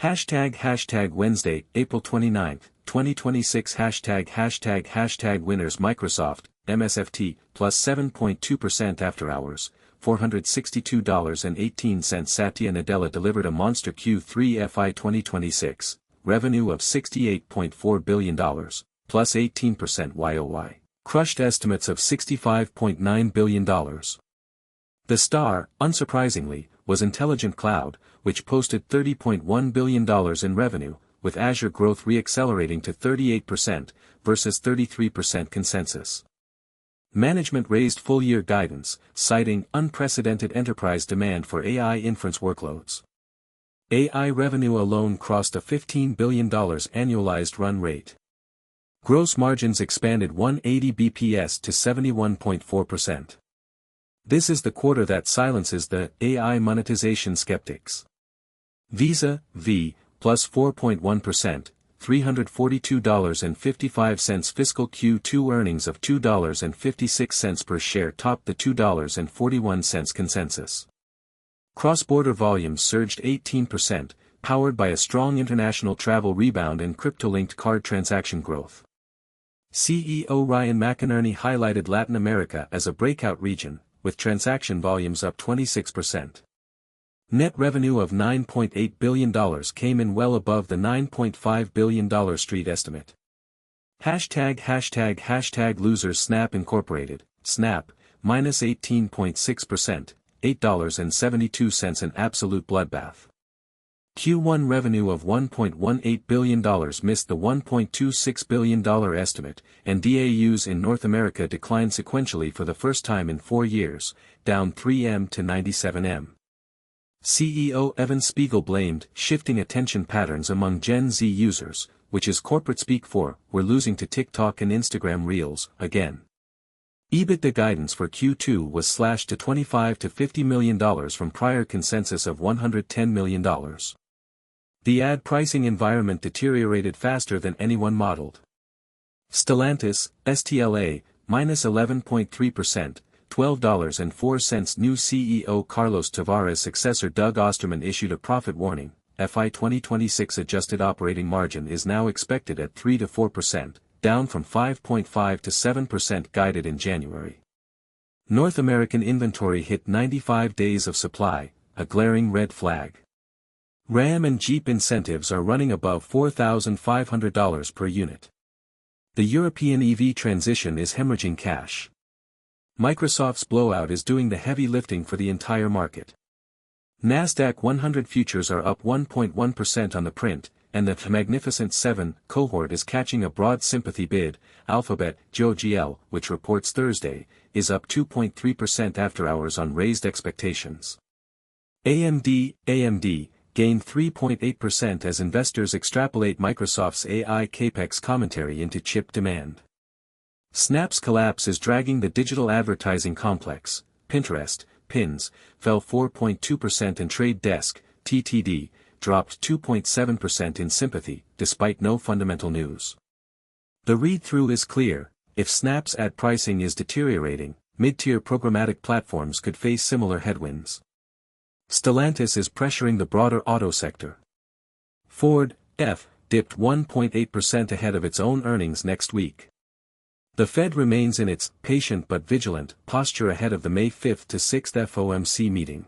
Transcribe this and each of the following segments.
Hashtag Wednesday, April 29, 2026 Hashtag winners Microsoft, MSFT, plus 7.2% after hours, $462.18 Satya Nadella delivered a monster Q3 FY 2026, revenue of $68.4 billion, plus 18% YOY, crushed estimates of $65.9 billion. The star, unsurprisingly, was Intelligent Cloud, which posted $30.1 billion in revenue, with Azure growth re-accelerating to 38%, versus 33% consensus. Management raised full-year guidance, citing unprecedented enterprise demand for AI inference workloads. AI revenue alone crossed a $15 billion annualized run rate. Gross margins expanded 180 bps to 71.4%. This is the quarter that silences the AI monetization skeptics. Visa, V, plus 4.1%, $342.55 fiscal Q2 earnings of $2.56 per share topped the $2.41 consensus. Cross-border volumes surged 18%, powered by a strong international travel rebound and crypto-linked card transaction growth. CEO Ryan McInerney highlighted Latin America as a breakout region, with transaction volumes up 26%. Net revenue of $9.8 billion came in well above the $9.5 billion street estimate. Hashtag losers Snap Incorporated, Snap, minus 18.6%, $8.72 an absolute bloodbath. Q1 revenue of $1.18 billion missed the $1.26 billion estimate, and DAUs in North America declined sequentially for the first time in 4 years, down 3M to 97M. CEO Evan Spiegel blamed shifting attention patterns among Gen Z users, which is corporate speak for, we're losing to TikTok and Instagram Reels, again. EBITDA guidance for Q2 was slashed to $25 to $50 million from prior consensus of $110 million. The ad pricing environment deteriorated faster than anyone modeled. Stellantis, STLA, minus 11.3%, $12.04 New CEO Carlos Tavares' successor Doug Osterman issued a profit warning. FY 2026 adjusted operating margin is now expected at 3 to 4%, down from 5.5 to 7% guided in January. North American inventory hit 95 days of supply, a glaring red flag. Ram and Jeep incentives are running above $4,500 per unit. The European EV transition is hemorrhaging cash. Microsoft's blowout is doing the heavy lifting for the entire market. Nasdaq 100 futures are up 1.1% on the print, and the Magnificent 7 cohort is catching a broad sympathy bid. Alphabet, GOOGL, which reports Thursday, is up 2.3% after hours on raised expectations. AMD gained 3.8% as investors extrapolate Microsoft's AI capex commentary into chip demand. Snap's collapse is dragging the digital advertising complex. Pinterest, Pins, fell 4.2% and Trade Desk, TTD, dropped 2.7% in sympathy, despite no fundamental news. The read-through is clear: if Snap's ad pricing is deteriorating, mid-tier programmatic platforms could face similar headwinds. Stellantis is pressuring the broader auto sector. Ford, F, dipped 1.8% ahead of its own earnings next week. The Fed remains in its patient but vigilant posture ahead of the May 5 to 6 FOMC meeting.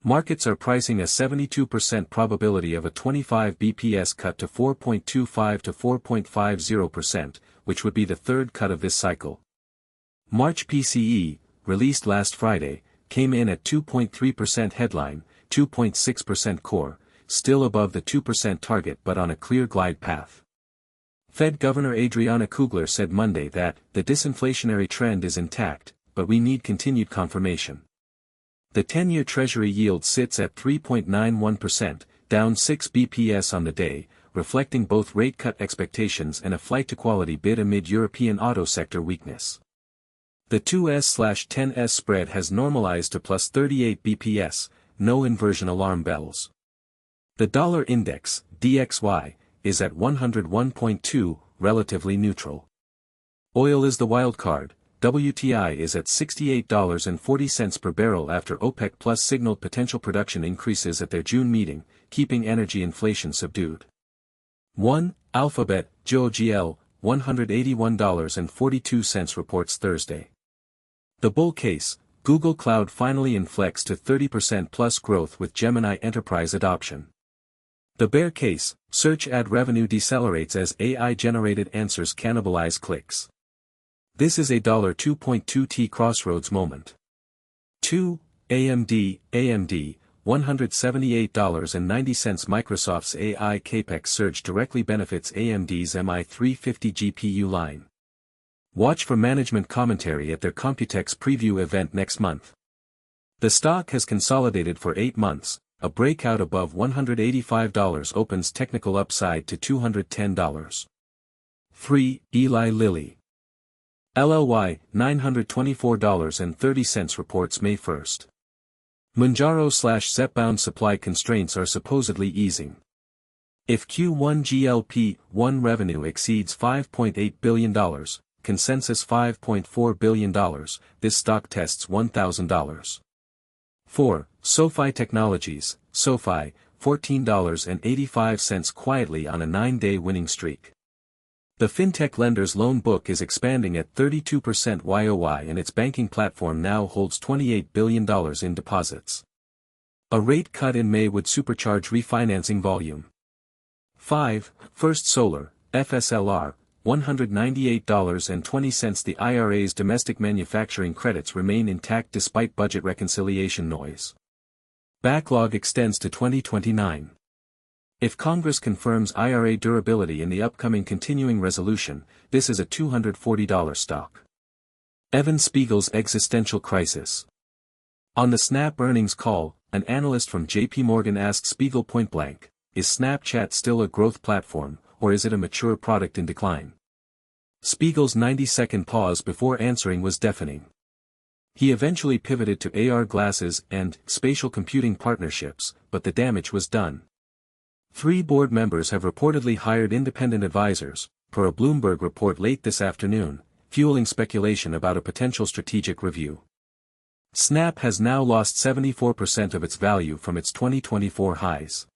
Markets are pricing a 72% probability of a 25 bps cut to 4.25 to 4.50%, which would be the third cut of this cycle. March PCE, released last Friday, came in at 2.3% headline, 2.6% core, still above the 2% target but on a clear glide path. Fed Governor Adriana Kugler said Monday that the disinflationary trend is intact, but we need continued confirmation. The 10-year Treasury yield sits at 3.91%, down 6 bps on the day, reflecting both rate cut expectations and a flight to quality bid amid European auto sector weakness. The 2S/10S spread has normalized to plus 38 bps, no inversion alarm bells. The dollar index, DXY, is at 101.2, relatively neutral. Oil is the wild card. WTI is at $68.40 per barrel after OPEC Plus signaled potential production increases at their June meeting, keeping energy inflation subdued. 1. Alphabet, GOOGL, $181.42 reports Thursday. The bull case, Google Cloud finally inflects to 30% plus growth with Gemini Enterprise adoption. The bear case, search ad revenue decelerates as AI-generated answers cannibalize clicks. This is a $2.2t crossroads moment. 2. AMD, $178.90. Microsoft's AI capex surge directly benefits AMD's MI350 GPU line. Watch for management commentary at their Computex preview event next month. The stock has consolidated for 8 months, a breakout above $185 opens technical upside to $210. 3. Eli Lilly. LLY, $924.30 reports May 1st. Mounjaro/Zepbound supply constraints are supposedly easing. If Q1 GLP-1 revenue exceeds $5.8 billion, consensus $5.4 billion, this stock tests $1,000. 4. SoFi Technologies, SoFi, $14.85 quietly on a 9-day winning streak. The fintech lender's loan book is expanding at 32% YOY and its banking platform now holds $28 billion in deposits. A rate cut in May would supercharge refinancing volume. 5. First Solar, FSLR, $198.20. The IRA's domestic manufacturing credits remain intact despite budget reconciliation noise. Backlog extends to 2029. If Congress confirms IRA durability in the upcoming continuing resolution, this is a $240 stock. Evan Spiegel's existential crisis. On the Snap earnings call, an analyst from JP Morgan asked Spiegel point-blank, is Snapchat still a growth platform, or is it a mature product in decline? Spiegel's 90-second pause before answering was deafening. He eventually pivoted to AR glasses and spatial computing partnerships, but the damage was done. 3 board members have reportedly hired independent advisors, per a Bloomberg report late this afternoon, fueling speculation about a potential strategic review. Snap has now lost 74% of its value from its 2024 highs.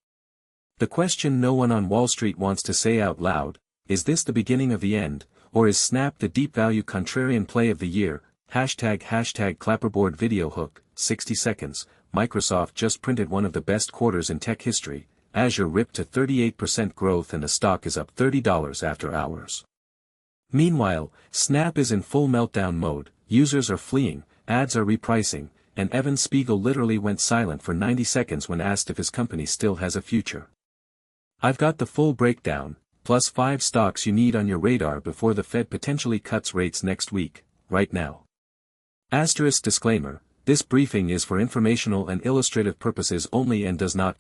The question no one on Wall Street wants to say out loud, is this the beginning of the end, or is Snap the deep value contrarian play of the year? ## clapperboard video hook, 60 seconds, Microsoft just printed one of the best quarters in tech history, Azure ripped to 38% growth and the stock is up $30 after hours. Meanwhile, Snap is in full meltdown mode, users are fleeing, ads are repricing, and Evan Spiegel literally went silent for 90 seconds when asked if his company still has a future. I've got the full breakdown, plus 5 stocks you need on your radar before the Fed potentially cuts rates next week, right now. Asterisk disclaimer, this briefing is for informational and illustrative purposes only and does not